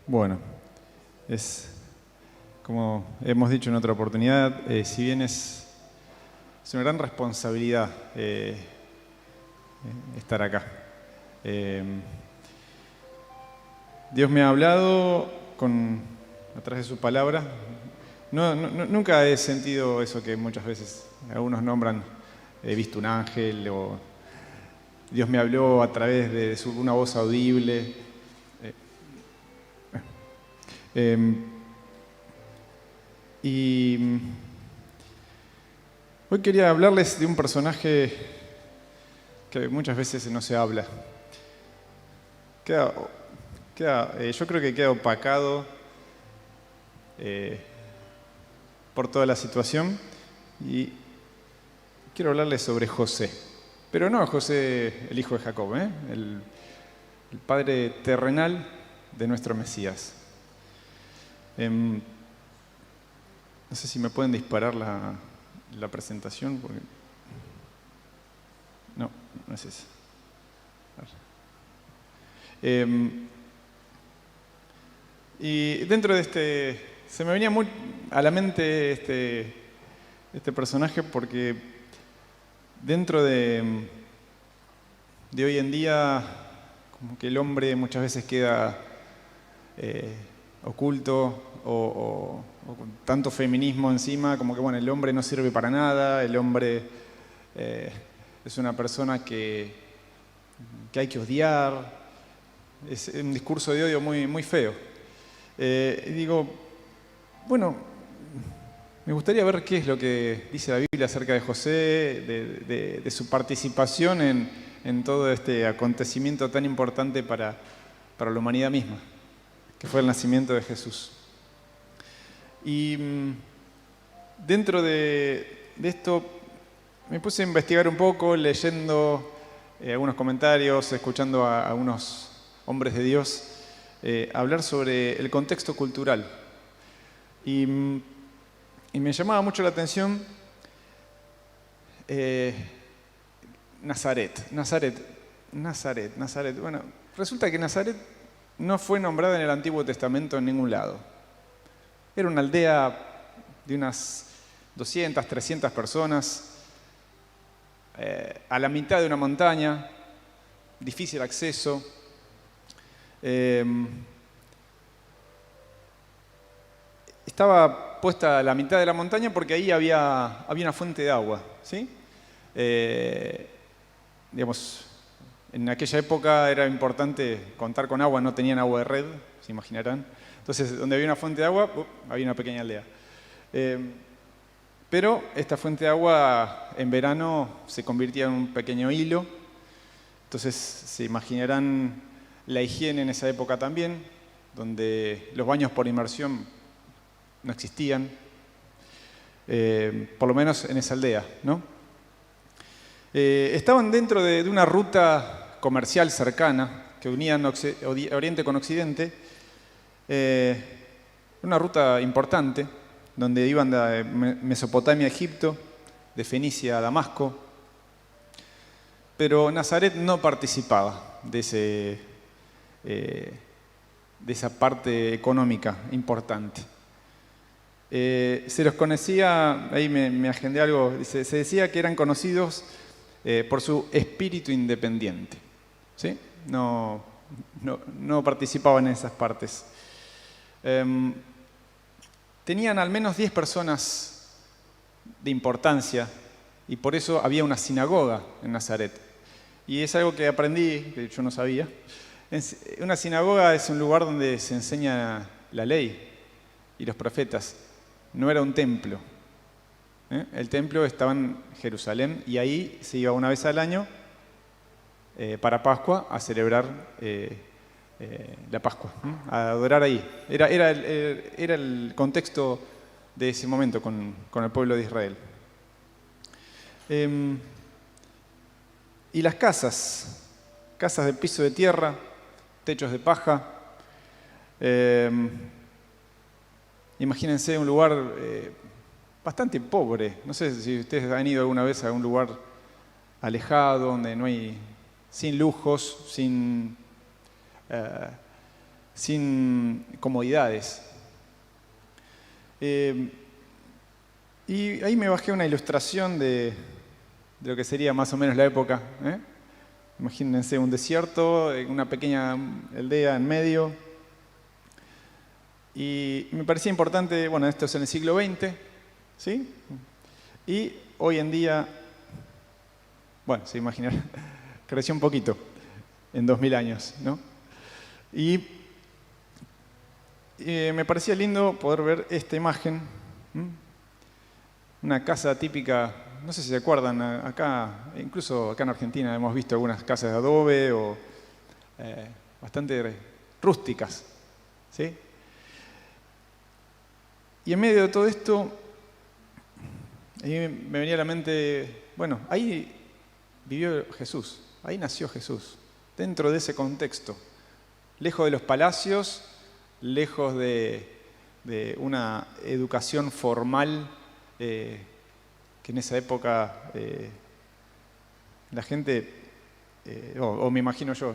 Bueno, es como hemos dicho en otra oportunidad, si bien es una gran responsabilidad estar acá. Dios me ha hablado a través de su palabra. Nunca he sentido eso que muchas veces algunos nombran, he visto un ángel, o Dios me habló a través de una voz audible. Y hoy quería hablarles de un personaje que muchas veces no se habla. Yo creo que queda opacado por toda la situación, y quiero hablarles sobre José. Pero no José, el hijo de Jacob, el padre terrenal de nuestro Mesías. No sé si me pueden disparar la presentación, porque no es esa. Y dentro de se me venía muy a la mente este personaje, porque dentro de hoy en día, como que el hombre muchas veces queda oculto, o con tanto feminismo encima, como que bueno, el hombre no sirve para nada, el hombre es una persona que hay que odiar. Es un discurso de odio muy, muy feo. Y digo, bueno, me gustaría ver qué es lo que dice la Biblia acerca de José, de su participación en todo este acontecimiento tan importante para la humanidad misma, que fue el nacimiento de Jesús. Y dentro de esto me puse a investigar un poco, leyendo algunos comentarios, escuchando a unos hombres de Dios hablar sobre el contexto cultural. Y me llamaba mucho la atención Nazaret. Bueno, resulta que Nazaret no fue nombrada en el Antiguo Testamento en ningún lado. Era una aldea de unas 200, 300 personas, a la mitad de una montaña, difícil acceso. Estaba puesta a la mitad de la montaña porque ahí había una fuente de agua, ¿sí? Digamos, en aquella época era importante contar con agua, no tenían agua de red, se imaginarán. Entonces, donde había una fuente de agua, había una pequeña aldea. Pero esta fuente de agua en verano se convertía en un pequeño hilo. Entonces, se imaginarán la higiene en esa época también, donde los baños por inmersión no existían, por lo menos en esa aldea, ¿no? Estaban dentro de una ruta comercial cercana que unían Oriente con Occidente, una ruta importante, donde iban de Mesopotamia a Egipto, de Fenicia a Damasco, pero Nazaret no participaba de esa parte económica importante. Se los conocía, ahí me agendé algo, se decía que eran conocidos por su espíritu independiente, ¿sí? No participaban en esas partes. Tenían al menos 10 personas de importancia, y por eso había una sinagoga en Nazaret. Y es algo que aprendí, que yo no sabía. Una sinagoga es un lugar donde se enseña la ley y los profetas. No era un templo. El templo estaba en Jerusalén, y ahí se iba una vez al año para Pascua a celebrar la Pascua, a adorar ahí. Era el contexto de ese momento con el pueblo de Israel. Y las casas de piso de tierra, techos de paja. Imagínense un lugar bastante pobre. No sé si ustedes han ido alguna vez a un lugar alejado, donde no hay, sin lujos, sin sin comodidades. Y ahí me bajé una ilustración de lo que sería más o menos la época. Imagínense un desierto, una pequeña aldea en medio. Y me parecía importante, bueno, esto es en el siglo XX, ¿sí? Y hoy en día, bueno, se imaginarán, creció un poquito en 2000 años, ¿no? Y me parecía lindo poder ver esta imagen, una casa típica, no sé si se acuerdan, acá, incluso acá en Argentina hemos visto algunas casas de adobe o bastante rústicas, ¿sí? Y en medio de todo esto, me venía a la mente, bueno, ahí vivió Jesús, ahí nació Jesús, dentro de ese contexto, lejos de los palacios, lejos de una educación formal, que en esa época la gente, o me imagino yo,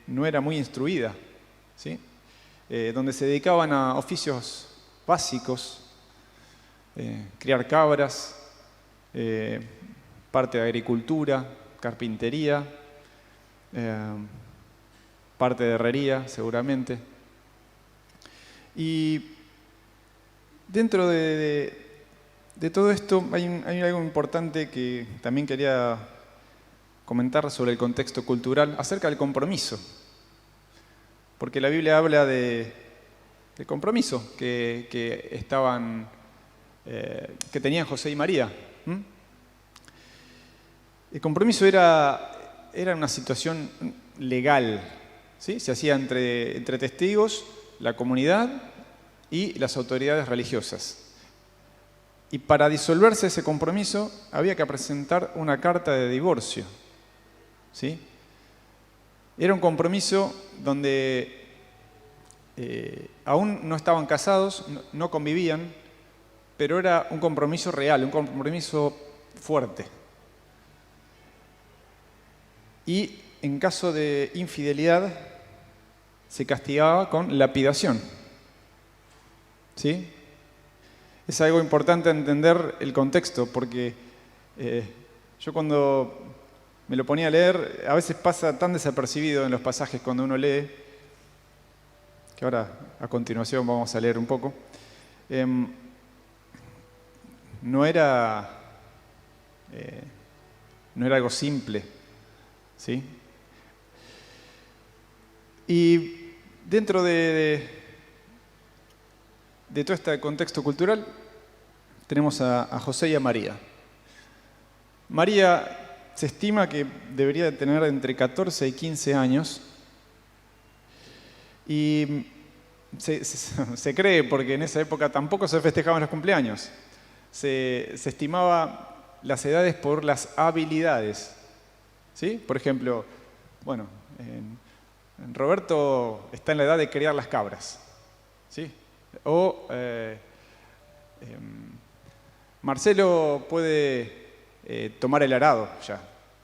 no era muy instruida, ¿sí? Donde se dedicaban a oficios básicos, criar cabras, parte de agricultura, carpintería, parte de herrería seguramente. Y dentro de todo esto hay algo importante que también quería comentar sobre el contexto cultural, acerca del compromiso. Porque la Biblia habla de compromiso que tenían José y María. El compromiso era una situación legal, ¿sí? Se hacía entre testigos, la comunidad y las autoridades religiosas. Y para disolverse ese compromiso había que presentar una carta de divorcio, ¿sí? Era un compromiso donde aún no estaban casados, no convivían, pero era un compromiso real, un compromiso fuerte. Y en caso de infidelidad se castigaba con lapidación, ¿sí? Es algo importante entender el contexto, porque yo cuando me lo ponía a leer, a veces pasa tan desapercibido en los pasajes cuando uno lee, que ahora a continuación vamos a leer un poco. No era algo simple, ¿sí? Y dentro de todo este contexto cultural tenemos a José y a María. María se estima que debería tener entre 14 y 15 años y se cree, porque en esa época tampoco se festejaban los cumpleaños, se estimaba las edades por las habilidades, ¿sí? Por ejemplo, bueno, Roberto está en la edad de criar las cabras, ¿sí? O Marcelo puede tomar el arado ya,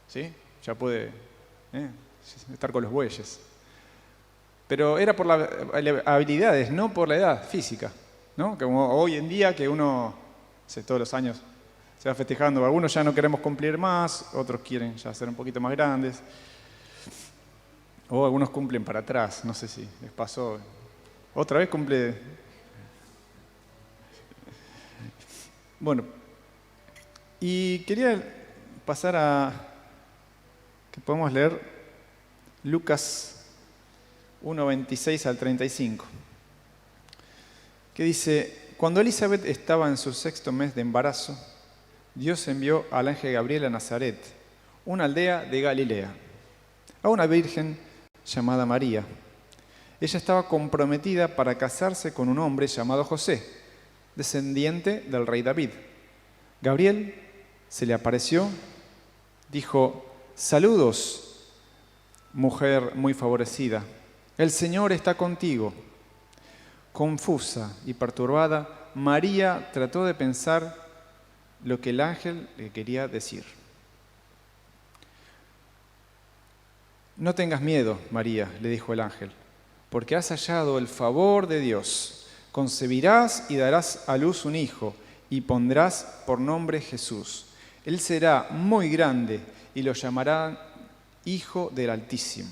¿sí? Ya puede estar con los bueyes. Pero era por las habilidades, no por la edad física, ¿no? Como hoy en día que uno, todos los años se va festejando, algunos ya no queremos cumplir más, otros quieren ya ser un poquito más grandes, o algunos cumplen para atrás, no sé si les pasó. Otra vez cumple. Bueno, y quería pasar a que podemos leer Lucas 1, 26 al 35, que dice: cuando Elizabeth estaba en su 6º mes de embarazo, Dios envió al ángel Gabriel a Nazaret, una aldea de Galilea, a una virgen llamada María. Ella estaba comprometida para casarse con un hombre llamado José, descendiente del rey David. Gabriel se le apareció, dijo: saludos, mujer muy favorecida, el Señor está contigo. Confusa y perturbada, María trató de pensar lo que el ángel le quería decir. No tengas miedo, María, le dijo el ángel, porque has hallado el favor de Dios. Concebirás y darás a luz un hijo, y pondrás por nombre Jesús. Él será muy grande y lo llamarán Hijo del Altísimo.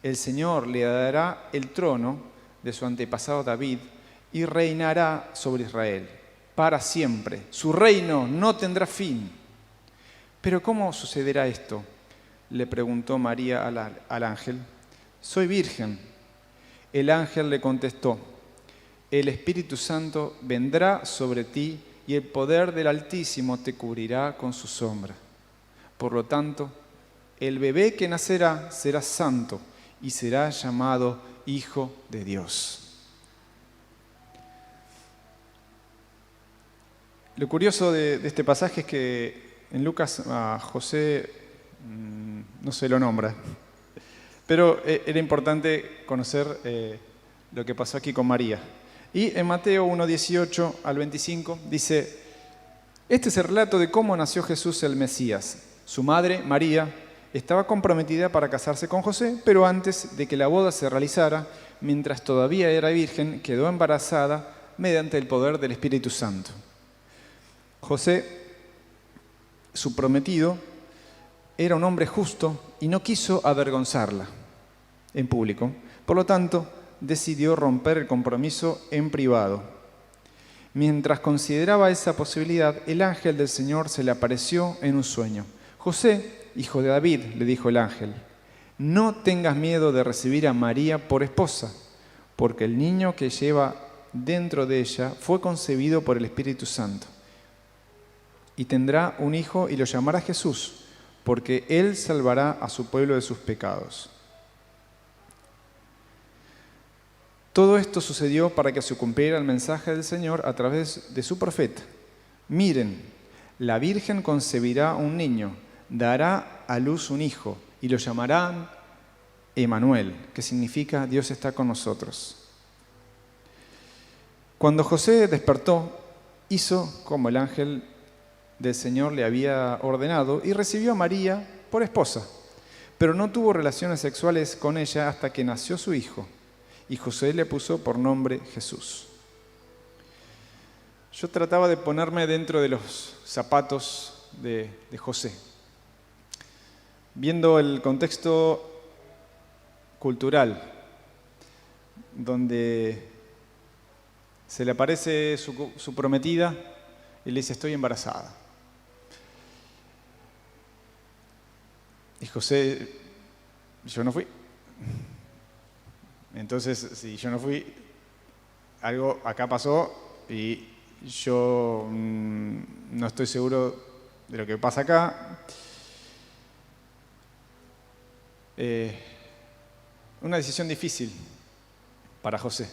El Señor le dará el trono de su antepasado David y reinará sobre Israel para siempre. Su reino no tendrá fin. ¿Pero cómo sucederá esto?, le preguntó María al ángel. Soy virgen. El ángel le contestó, el Espíritu Santo vendrá sobre ti y el poder del Altísimo te cubrirá con su sombra. Por lo tanto, el bebé que nacerá será santo y será llamado Hijo de Dios. Lo curioso de este pasaje es que en Lucas a José no se lo nombra, pero era importante conocer lo que pasó aquí con María. Y en Mateo 1:18 al 25 dice, este es el relato de cómo nació Jesús el Mesías. Su madre, María, estaba comprometida para casarse con José, pero antes de que la boda se realizara, mientras todavía era virgen, quedó embarazada mediante el poder del Espíritu Santo. José, su prometido, era un hombre justo y no quiso avergonzarla en público. Por lo tanto, decidió romper el compromiso en privado. Mientras consideraba esa posibilidad, el ángel del Señor se le apareció en un sueño. José, hijo de David, le dijo el ángel, no tengas miedo de recibir a María por esposa, porque el niño que lleva dentro de ella fue concebido por el Espíritu Santo. Y tendrá un hijo y lo llamará Jesús, porque él salvará a su pueblo de sus pecados. Todo esto sucedió para que se cumpliera el mensaje del Señor a través de su profeta. Miren, la Virgen concebirá un niño, dará a luz un hijo, y lo llamarán Emmanuel, que significa Dios está con nosotros. Cuando José despertó, hizo como el ángel del Señor le había ordenado y recibió a María por esposa, pero no tuvo relaciones sexuales con ella hasta que nació su hijo, y José le puso por nombre Jesús. Yo trataba de ponerme dentro de los zapatos de José, viendo el contexto cultural, donde se le aparece su prometida y le dice, estoy embarazada. Y José, yo no fui. Entonces, si yo no fui, algo acá pasó y yo no estoy seguro de lo que pasa acá. Una decisión difícil para José.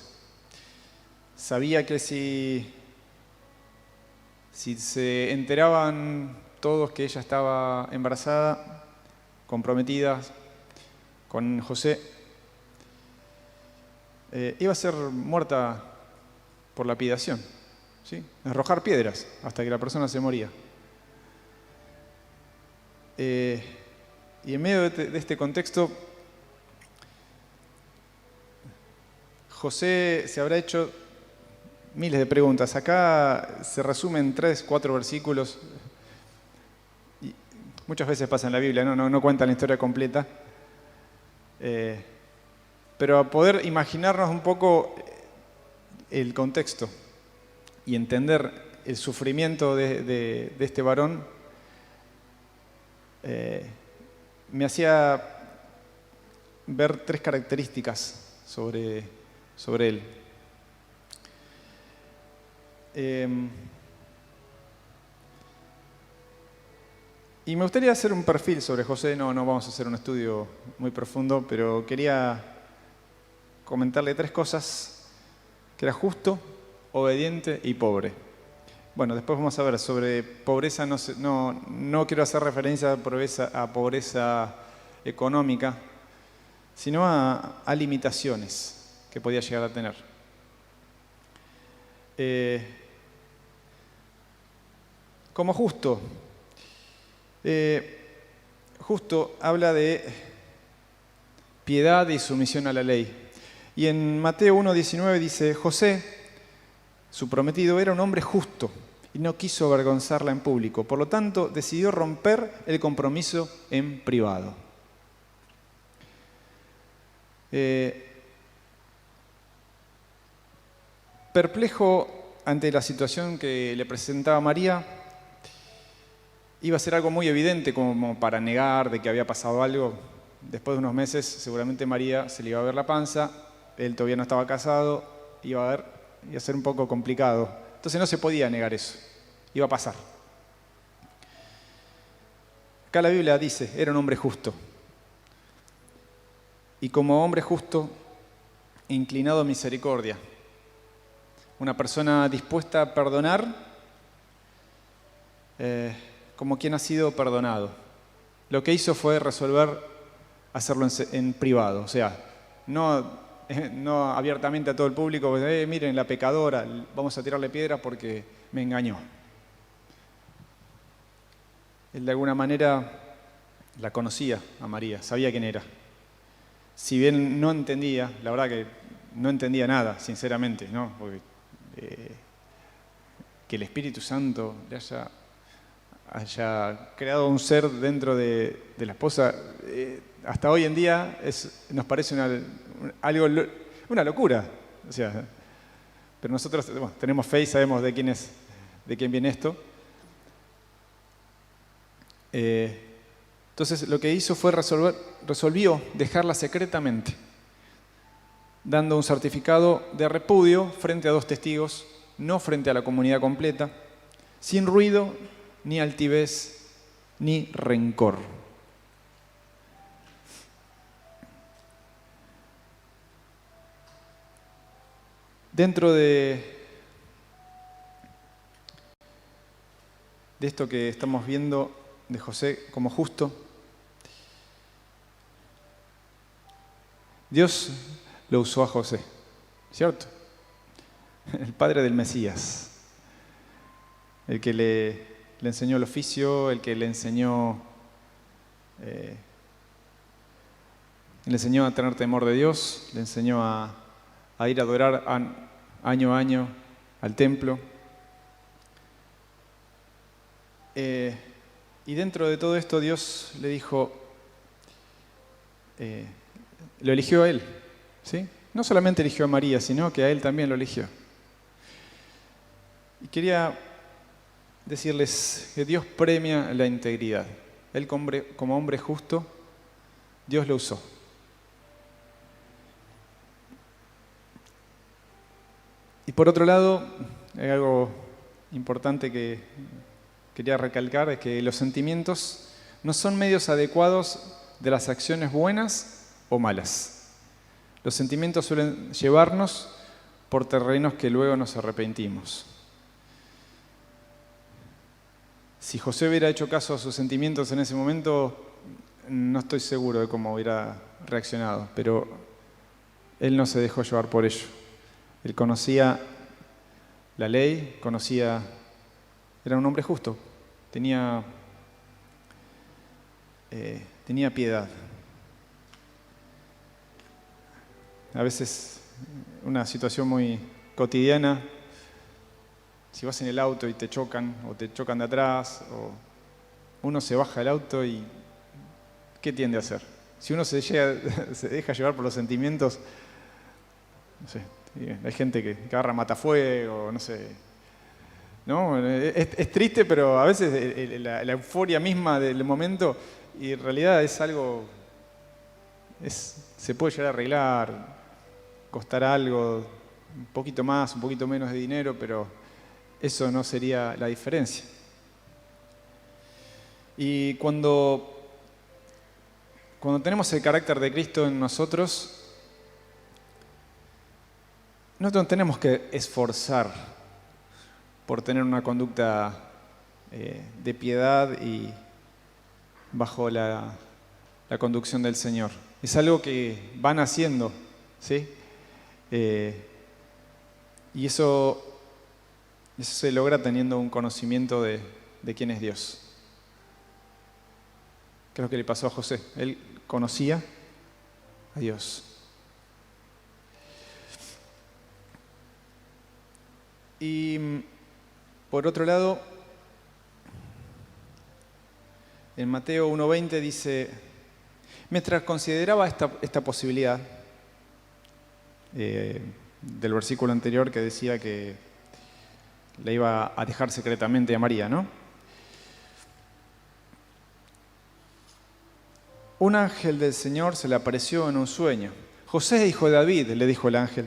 Sabía que si se enteraban todos que ella estaba embarazada, comprometida con José, iba a ser muerta por lapidación, ¿sí? Arrojar piedras hasta que la persona se moría. Y en medio de este contexto, José se habrá hecho miles de preguntas. Acá se resumen 3, 4 versículos. Y muchas veces pasa en la Biblia, no cuentan la historia completa. Pero a poder imaginarnos un poco el contexto y entender el sufrimiento de este varón, me hacía ver 3 características sobre él. Y me gustaría hacer un perfil sobre José, no vamos a hacer un estudio muy profundo, pero quería comentarle 3 cosas: que era justo, obediente y pobre. Bueno, después vamos a ver sobre pobreza, no quiero hacer referencia a pobreza económica, sino a limitaciones que podía llegar a tener. Como justo. Justo habla de piedad y sumisión a la ley. Y en Mateo 1:19 dice, José, su prometido, era un hombre justo y no quiso avergonzarla en público. Por lo tanto, decidió romper el compromiso en privado. Perplejo ante la situación que le presentaba María, iba a ser algo muy evidente como para negar de que había pasado algo. Después de unos meses, seguramente María se le iba a ver la panza, él todavía no estaba casado, iba a ser un poco complicado. Entonces no se podía negar eso, iba a pasar. Acá la Biblia dice, era un hombre justo. Y como hombre justo, inclinado a misericordia. Una persona dispuesta a perdonar como quien ha sido perdonado. Lo que hizo fue hacerlo en privado, o sea, no abiertamente a todo el público, miren la pecadora, vamos a tirarle piedras porque me engañó. Él de alguna manera la conocía a María, sabía quién era. Si bien no entendía, la verdad que no entendía nada, sinceramente, ¿no? Porque, que el Espíritu Santo le haya creado un ser dentro de la esposa, hasta hoy en día nos parece una locura. O sea, pero nosotros tenemos fe y sabemos de quién viene esto. Entonces lo que hizo fue resolvió dejarla secretamente, dando un certificado de repudio frente a 2 testigos, no frente a la comunidad completa, sin ruido, ni altivez, ni rencor. Dentro de esto que estamos viendo de José como justo, Dios lo usó a José, ¿cierto? El padre del Mesías, el que le enseñó el oficio, el que le enseñó a tener temor de Dios, le enseñó a ir a adorar año a año al templo. Y dentro de todo esto Dios le dijo, lo eligió a él, ¿sí? No solamente eligió a María, sino que a él también lo eligió. Y quería decirles que Dios premia la integridad. Él como hombre justo, Dios lo usó. Y por otro lado, hay algo importante que quería recalcar, es que los sentimientos no son medios adecuados de las acciones buenas o malas. Los sentimientos suelen llevarnos por terrenos que luego nos arrepentimos. Si José hubiera hecho caso a sus sentimientos en ese momento, no estoy seguro de cómo hubiera reaccionado, pero él no se dejó llevar por ello. Él conocía la ley, era un hombre justo, tenía piedad. A veces, una situación muy cotidiana, si vas en el auto y te chocan, o te chocan de atrás, o uno se baja del auto y ¿qué tiende a hacer? Si uno se deja llevar por los sentimientos, no sé, hay gente que agarra matafuego, no sé. ¿No? Es triste, pero a veces la euforia misma del momento, y en realidad es algo, se puede llegar a arreglar, costar algo, un poquito más, un poquito menos de dinero, pero eso no sería la diferencia. Y cuando tenemos el carácter de Cristo en nosotros, no nos tenemos que esforzar por tener una conducta de piedad y bajo la conducción del Señor. Es algo que van haciendo, ¿sí? Y eso se logra teniendo un conocimiento de quién es Dios. ¿Qué es lo que le pasó a José? Él conocía a Dios. Y por otro lado, en Mateo 1:20 dice, mientras consideraba esta posibilidad del versículo anterior que decía que le iba a dejar secretamente a María, ¿no? Un ángel del Señor se le apareció en un sueño. José, hijo de David, le dijo el ángel,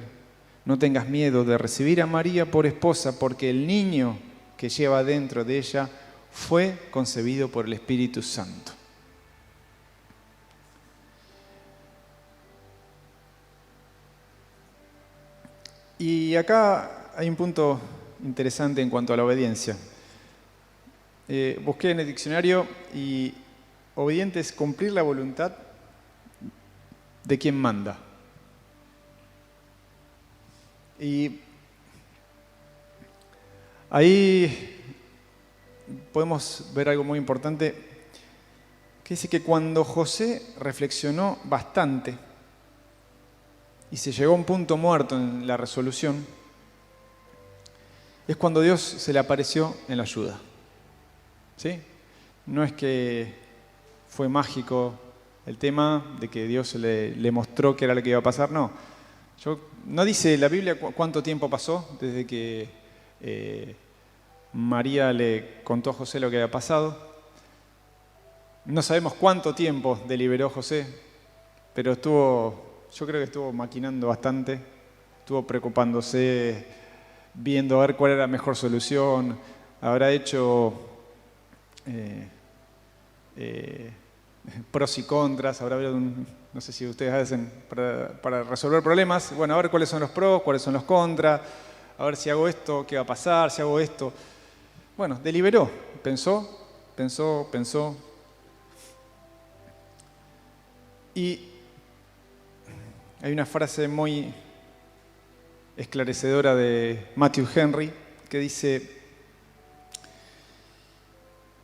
no tengas miedo de recibir a María por esposa, porque el niño que lleva dentro de ella fue concebido por el Espíritu Santo. Y acá hay un punto interesante en cuanto a la obediencia. Busqué en el diccionario y obediente es cumplir la voluntad de quien manda. Y ahí podemos ver algo muy importante, que dice que cuando José reflexionó bastante y se llegó a un punto muerto en la resolución, es cuando Dios se le apareció en la ayuda. ¿Sí? No es que fue mágico el tema de que Dios le mostró qué era lo que iba a pasar, no. No dice la Biblia cuánto tiempo pasó desde que María le contó a José lo que había pasado. No sabemos cuánto tiempo deliberó José, pero yo creo que estuvo maquinando bastante, estuvo preocupándose, viendo a ver cuál era la mejor solución, habrá hecho pros y contras, habrá habido no sé si ustedes hacen para resolver problemas, bueno, a ver cuáles son los pros, cuáles son los contras, a ver si hago esto, qué va a pasar, si hago esto. Bueno, deliberó, pensó. Y hay una frase muy esclarecedora de Matthew Henry que dice,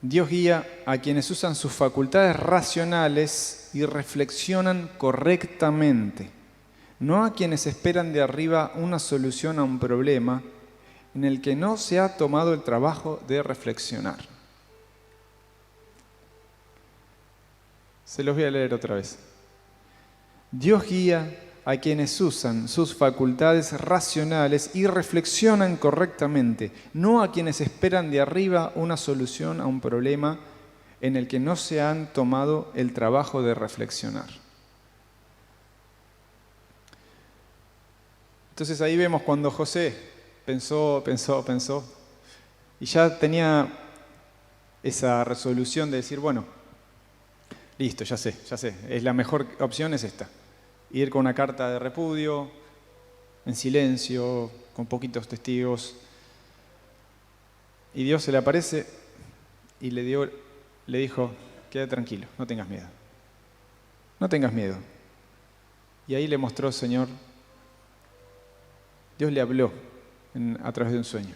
Dios guía a quienes usan sus facultades racionales y reflexionan correctamente, no a quienes esperan de arriba una solución a un problema en el que no se ha tomado el trabajo de reflexionar. Se los voy a leer otra vez. Dios guía a quienes usan sus facultades racionales y reflexionan correctamente, no a quienes esperan de arriba una solución a un problema en el que no se han tomado el trabajo de reflexionar. Entonces ahí vemos cuando José pensó, y ya tenía esa resolución de decir, bueno, listo, ya sé, es la mejor opción es esta. Ir con una carta de repudio, en silencio, con poquitos testigos. Y Dios se le aparece y le dijo, quédate tranquilo, no tengas miedo. No tengas miedo. Y ahí le mostró, Señor, Dios le habló a través de un sueño.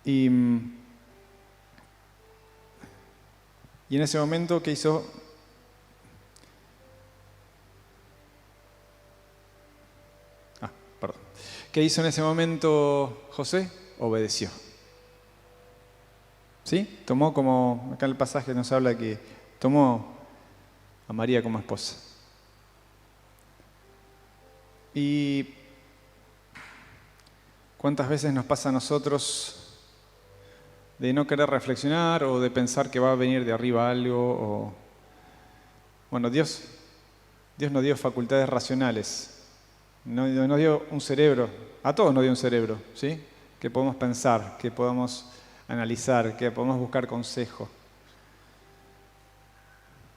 Y en ese momento, ¿qué hizo? ¿Qué hizo en ese momento José? Obedeció. ¿Sí? Tomó como, acá en el pasaje nos habla que tomó a María como esposa. ¿Y cuántas veces nos pasa a nosotros de no querer reflexionar o de pensar que va a venir de arriba algo? Bueno, Dios nos dio facultades racionales. Nos dio un cerebro, a todos nos dio un cerebro, ¿sí? Que podemos pensar, que podemos analizar, que podemos buscar consejo.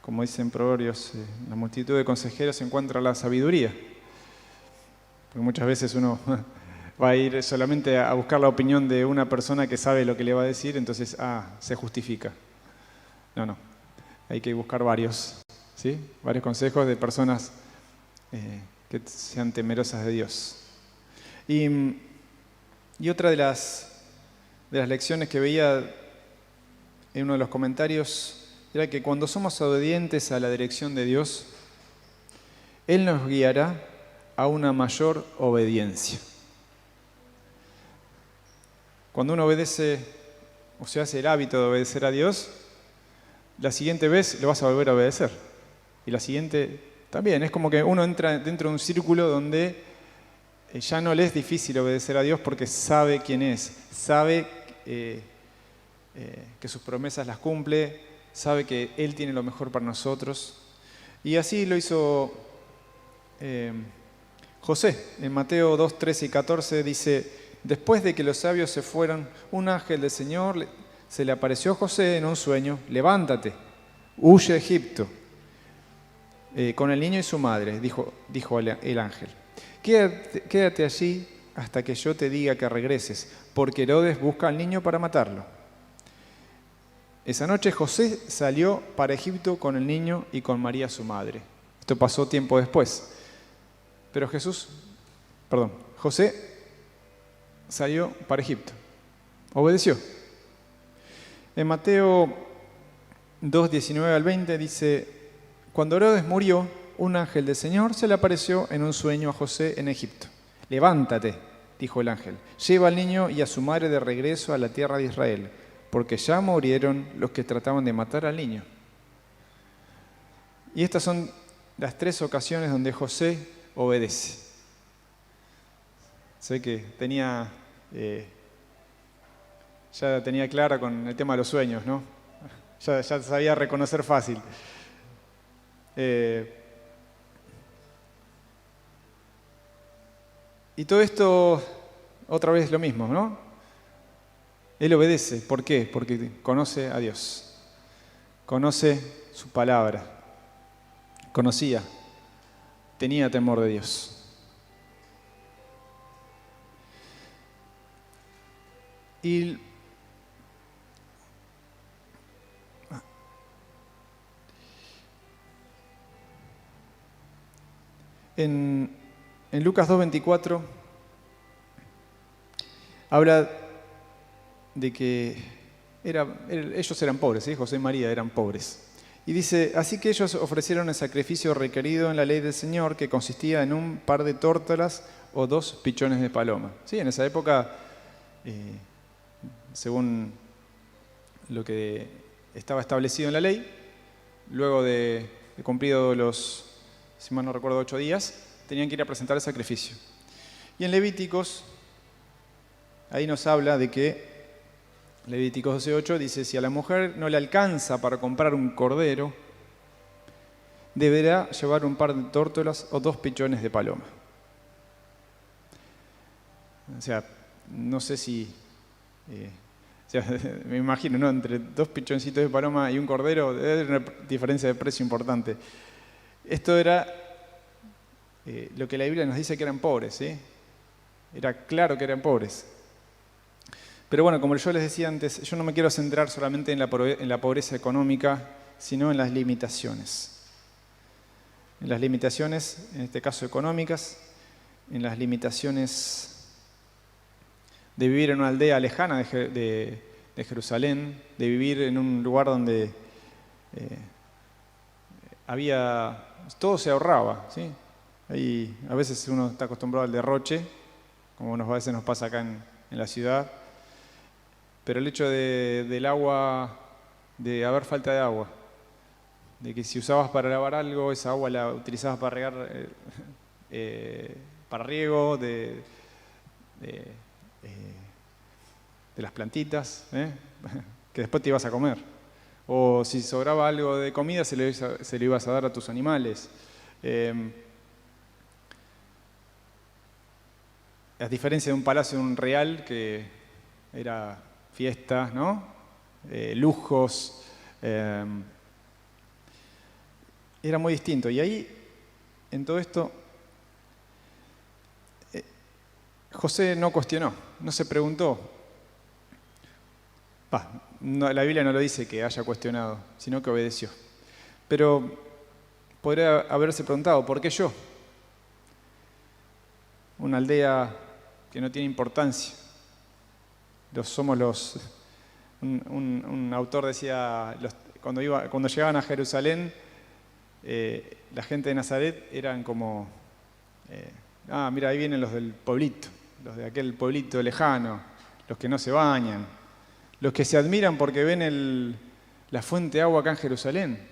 Como dicen Proverbios, en la multitud de consejeros se encuentra la sabiduría. Porque muchas veces uno va a ir solamente a buscar la opinión de una persona que sabe lo que le va a decir, entonces, se justifica. No, hay que buscar varios, ¿sí? Varios consejos de personas que sean temerosas de Dios. Y otra de las lecciones que veía en uno de los comentarios era que cuando somos obedientes a la dirección de Dios, Él nos guiará a una mayor obediencia. Cuando uno obedece, o se hace el hábito de obedecer a Dios, la siguiente vez lo vas a volver a obedecer. Y la siguiente también. Es como que uno entra dentro de un círculo donde ya no le es difícil obedecer a Dios porque sabe quién es, sabe que sus promesas las cumple, sabe que Él tiene lo mejor para nosotros. Y así lo hizo José. En Mateo 2, 13 y 14 dice: después de que los sabios se fueron, un ángel del Señor se le apareció a José en un sueño: levántate, huye a Egipto con el niño y su madre, dijo el ángel. Quédate allí hasta que yo te diga que regreses, porque Herodes busca al niño para matarlo. Esa noche José salió para Egipto con el niño y con María su madre. Esto pasó tiempo después. Pero José salió para Egipto. Obedeció. En Mateo 2, 19 al 20 dice: cuando Herodes murió, un ángel del Señor se le apareció en un sueño a José en Egipto. Levántate, dijo el ángel, lleva al niño y a su madre de regreso a la tierra de Israel, porque ya murieron los que trataban de matar al niño. Y estas son las 3 ocasiones donde José obedece. Sé que ya tenía clara con el tema de los sueños, ¿no? Ya sabía reconocer fácil. Y todo esto, otra vez lo mismo, ¿no? Él obedece. ¿Por qué? Porque conoce a Dios. Conoce su palabra. Conocía. Tenía temor de Dios. Y en Lucas 2:24 habla de que ellos eran pobres, ¿sí? José y María eran pobres. Y dice: así que ellos ofrecieron el sacrificio requerido en la ley del Señor, que consistía en un par de tórtolas o 2 pichones de paloma. Sí, en esa época, según lo que estaba establecido en la ley, luego de cumplido los, si mal no recuerdo, 8 días, tenían que ir a presentar el sacrificio. Y en Levíticos, ahí nos habla de que, Levíticos 12:8 dice: si a la mujer no le alcanza para comprar un cordero, deberá llevar un par de tórtolas o 2 pichones de paloma. O sea, no sé si... me imagino, ¿no? Entre 2 pichoncitos de paloma y un cordero, debe haber una diferencia de precio importante. Esto era lo que la Biblia nos dice que eran pobres, ¿sí? Era claro que eran pobres. Pero bueno, como yo les decía antes, yo no me quiero centrar solamente en la pobreza económica, sino en las limitaciones. En las limitaciones, en este caso económicas, en las limitaciones de vivir en una aldea lejana de Jerusalén, de vivir en un lugar donde todo se ahorraba, ¿sí? Ahí, a veces uno está acostumbrado al derroche, como a veces nos pasa acá en la ciudad, pero el hecho del agua, de haber falta de agua, de que si usabas para lavar algo, esa agua la utilizabas para regar, para riego de las plantitas, que después te ibas a comer. O si sobraba algo de comida, se lo ibas a dar a tus animales. A diferencia de un palacio, de un real, que era fiestas, ¿no? Lujos. Era muy distinto. Y ahí, en todo esto, José no cuestionó, no se preguntó. La Biblia no lo dice que haya cuestionado, sino que obedeció. Pero podría haberse preguntado: ¿por qué yo? Una aldea que no tiene importancia. Un autor decía, cuando llegaban a Jerusalén, la gente de Nazaret eran como, mira, ahí vienen los del pueblito, los de aquel pueblito lejano, los que no se bañan, los que se admiran porque ven la fuente de agua acá en Jerusalén.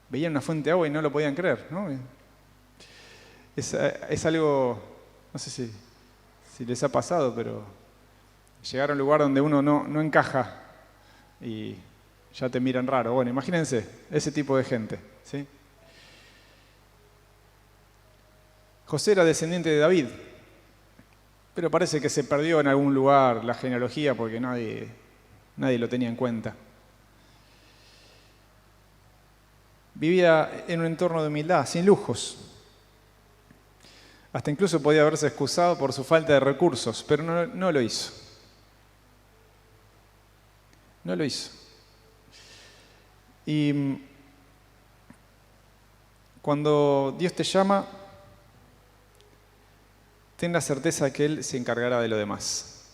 Veían una fuente de agua y no lo podían creer, ¿no? Es algo, no sé si les ha pasado, pero llegar a un lugar donde uno no encaja y ya te miran raro. Bueno, imagínense ese tipo de gente, ¿sí? José era descendiente de David, pero parece que se perdió en algún lugar la genealogía porque nadie lo tenía en cuenta. Vivía en un entorno de humildad, sin lujos. Hasta incluso podía haberse excusado por su falta de recursos, pero no lo hizo. No lo hizo. Y cuando Dios te llama, ten la certeza de que Él se encargará de lo demás.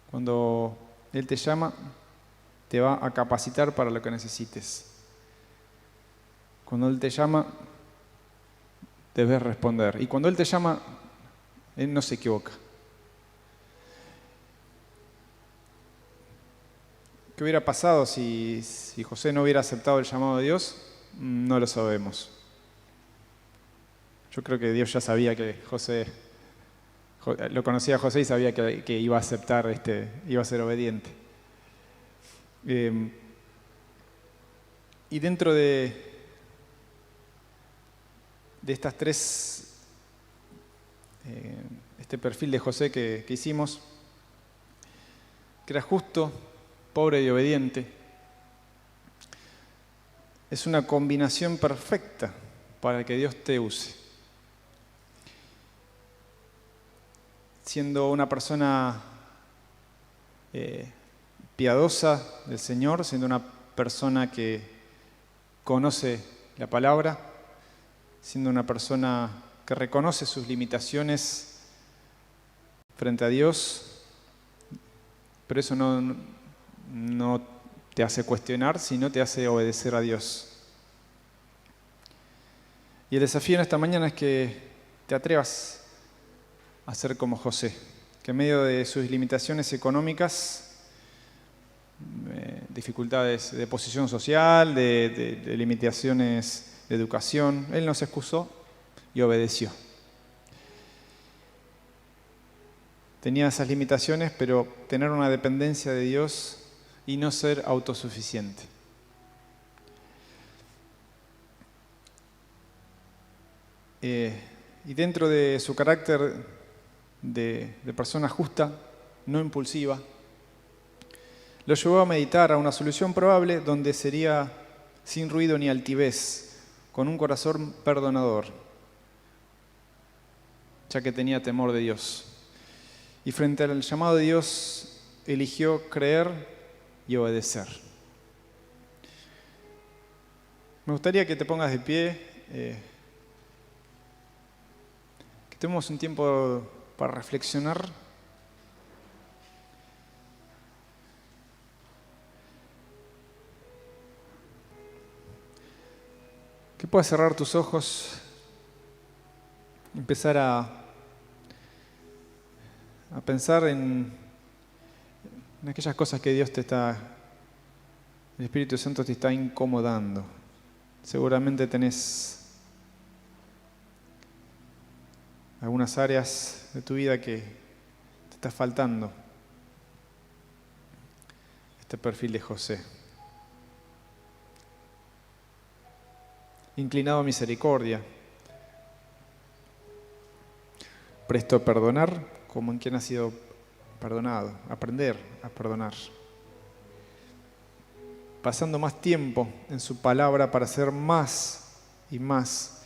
Cuando Él te llama, te va a capacitar para lo que necesites. Cuando Él te llama, debes responder. Y cuando Él te llama, Él no se equivoca. ¿Qué hubiera pasado si José no hubiera aceptado el llamado de Dios? No lo sabemos. Yo creo que Dios ya sabía que lo conocía a José y sabía que iba a aceptar, iba a ser obediente. Y dentro de estas tres, este perfil de José que hicimos, que era justo, pobre y obediente, es una combinación perfecta para que Dios te use. Siendo una persona piadosa del Señor, siendo una persona que conoce la palabra, siendo una persona que reconoce sus limitaciones frente a Dios, pero eso no te hace cuestionar, sino te hace obedecer a Dios. Y el desafío en esta mañana es que te atrevas a ser como José, que en medio de sus limitaciones económicas, dificultades de posición social, de limitaciones de educación, él no se excusó y obedeció. Tenía esas limitaciones, pero tener una dependencia de Dios y no ser autosuficiente. Y dentro de su carácter de persona justa, no impulsiva, lo llevó a meditar a una solución probable donde sería sin ruido ni altivez, con un corazón perdonador, ya que tenía temor de Dios. Y frente al llamado de Dios, eligió creer y obedecer. Me gustaría que te pongas de pie, que tomemos un tiempo para reflexionar. Que puedas cerrar tus ojos, empezar a pensar en aquellas cosas que el Espíritu Santo te está incomodando. Seguramente tenés algunas áreas de tu vida que te está faltando este perfil de José. Inclinado a misericordia, presto a perdonar como en quien ha sido perdonado, aprender a perdonar. Pasando más tiempo en su palabra para ser más y más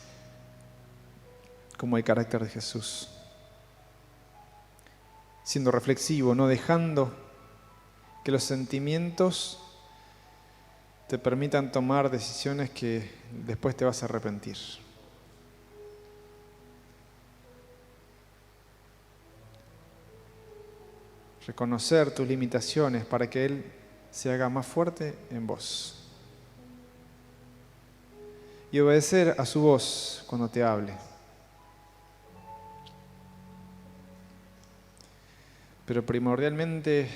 como el carácter de Jesús. Siendo reflexivo, no dejando que los sentimientos te permitan tomar decisiones que después te vas a arrepentir. Reconocer tus limitaciones para que Él se haga más fuerte en vos. Y obedecer a su voz cuando te hable. Pero primordialmente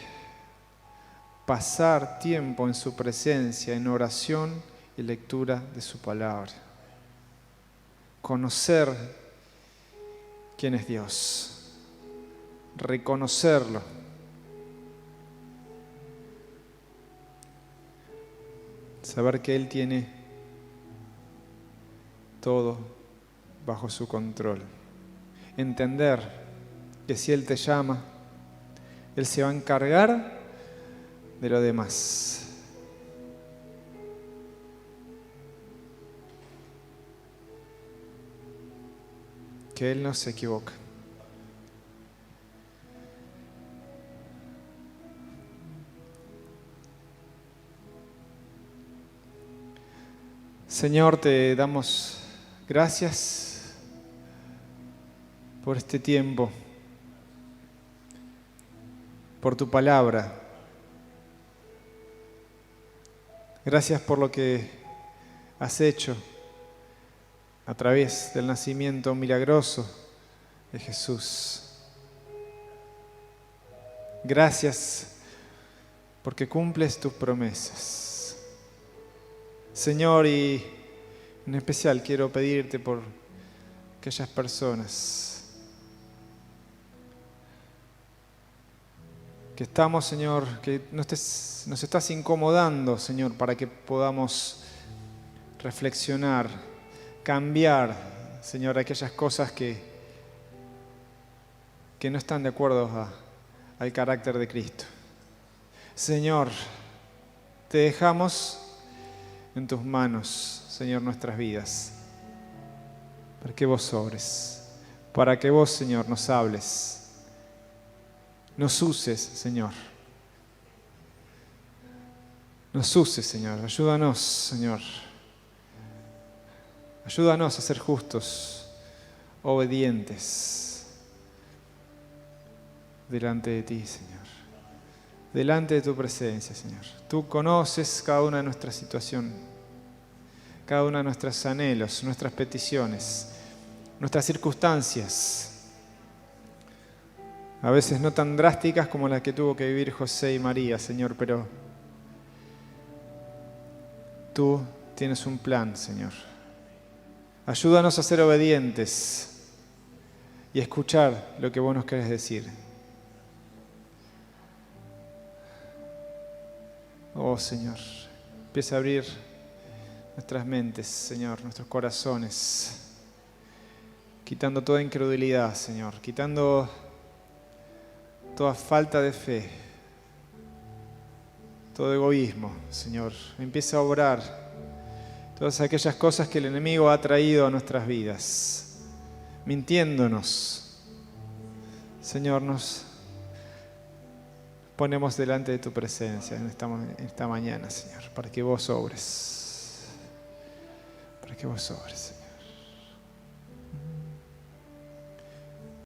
pasar tiempo en su presencia, en oración y lectura de su palabra. Conocer quién es Dios. Reconocerlo. Saber que Él tiene todo bajo su control. Entender que si Él te llama, Él se va a encargar de lo demás. Que Él no se equivoca. Señor, te damos gracias por este tiempo, por tu palabra. Gracias por lo que has hecho a través del nacimiento milagroso de Jesús. Gracias porque cumples tus promesas. Señor, y en especial quiero pedirte por aquellas personas que estamos, Señor, que nos estás incomodando, Señor, para que podamos reflexionar, cambiar, Señor, aquellas cosas que no están de acuerdo al carácter de Cristo. Señor, te dejamos en tus manos, Señor, nuestras vidas, para que vos obres, para que vos, Señor, nos hables, nos uses, Señor. Nos uses, Señor. Ayúdanos, Señor. Ayúdanos a ser justos, obedientes delante de ti, Señor. Delante de tu presencia, Señor. Tú conoces cada una de nuestras situaciones, cada una de nuestros anhelos, nuestras peticiones, nuestras circunstancias. A veces no tan drásticas como las que tuvo que vivir José y María, Señor, pero tú tienes un plan, Señor. Ayúdanos a ser obedientes y a escuchar lo que vos nos querés decir. Oh, Señor, empieza a abrir nuestras mentes, Señor, nuestros corazones, quitando toda incredulidad, Señor, quitando toda falta de fe, todo egoísmo, Señor. Empieza a obrar todas aquellas cosas que el enemigo ha traído a nuestras vidas, mintiéndonos. Señor, nos ponemos delante de tu presencia en esta mañana, Señor, para que vos obres. Para que vos obres, Señor.